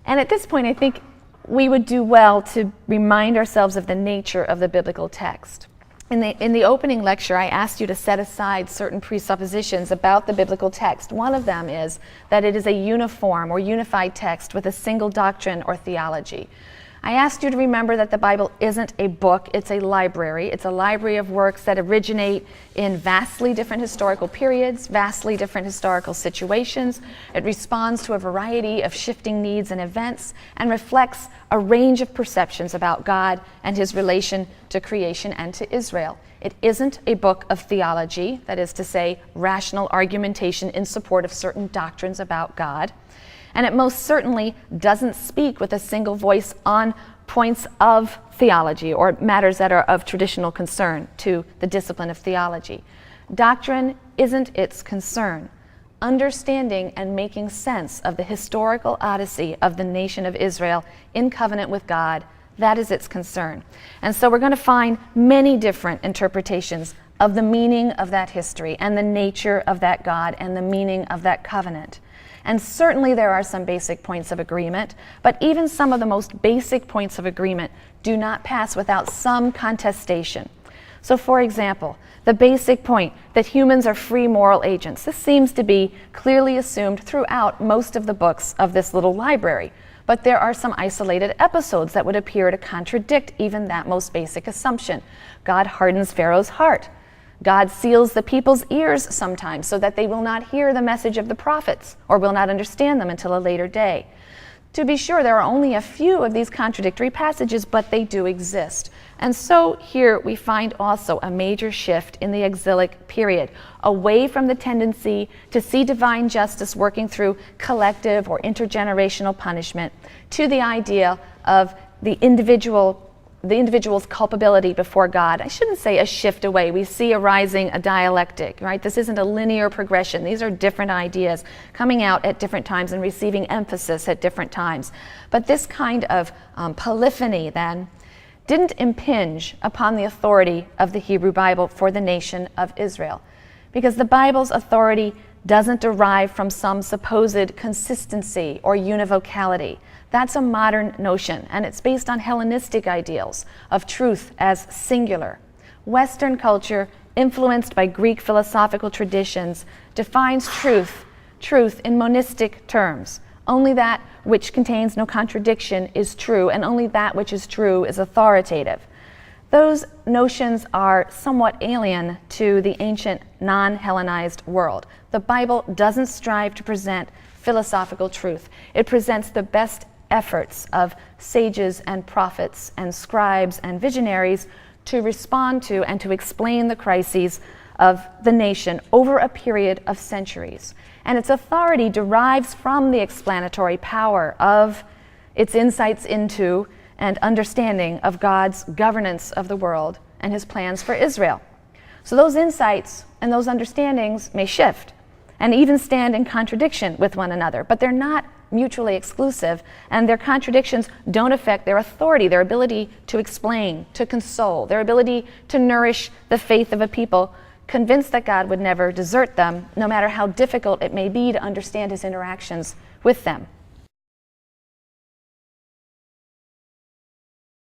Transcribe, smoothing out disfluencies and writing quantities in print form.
And at this point, I think we would do well to remind ourselves of the nature of the biblical text. In the opening lecture, I asked you to set aside certain presuppositions about the biblical text. One of them is that it is a uniform or unified text with a single doctrine or theology. I asked you to remember that the Bible isn't a book, it's a library. It's a library of works that originate in vastly different historical periods, vastly different historical situations. It responds to a variety of shifting needs and events and reflects a range of perceptions about God and his relation to creation and to Israel. It isn't a book of theology, that is to say, rational argumentation in support of certain doctrines about God. And it most certainly doesn't speak with a single voice on points of theology or matters that are of traditional concern to the discipline of theology. Doctrine isn't its concern. Understanding and making sense of the historical odyssey of the nation of Israel in covenant with God, that is its concern. And so we're going to find many different interpretations of the meaning of that history and the nature of that God and the meaning of that covenant. And certainly there are some basic points of agreement, but even some of the most basic points of agreement do not pass without some contestation. So for example, the basic point that humans are free moral agents, this seems to be clearly assumed throughout most of the books of this little library. But there are some isolated episodes that would appear to contradict even that most basic assumption. God hardens Pharaoh's heart. God seals the people's ears sometimes so that they will not hear the message of the prophets or will not understand them until a later day. To be sure, there are only a few of these contradictory passages, but they do exist. And so here we find also a major shift in the exilic period, away from the tendency to see divine justice working through collective or intergenerational punishment to the idea of the individual's culpability before God. I shouldn't say a shift away. We see arising a dialectic, right? This isn't a linear progression. These are different ideas coming out at different times and receiving emphasis at different times. But this kind of polyphony then didn't impinge upon the authority of the Hebrew Bible for the nation of Israel, because the Bible's authority doesn't derive from some supposed consistency or univocality. That's a modern notion, and it's based on Hellenistic ideals of truth as singular. Western culture, influenced by Greek philosophical traditions, defines truth in monistic terms. Only that which contains no contradiction is true, and only that which is true is authoritative. Those notions are somewhat alien to the ancient non-Hellenized world. The Bible doesn't strive to present philosophical truth. It presents the best efforts of sages and prophets and scribes and visionaries to respond to and to explain the crises of the nation over a period of centuries. And its authority derives from the explanatory power of its insights into and understanding of God's governance of the world and his plans for Israel. So those insights and those understandings may shift and even stand in contradiction with one another, but they're not mutually exclusive, and their contradictions don't affect their authority, their ability to explain, to console, their ability to nourish the faith of a people convinced that God would never desert them, no matter how difficult it may be to understand his interactions with them.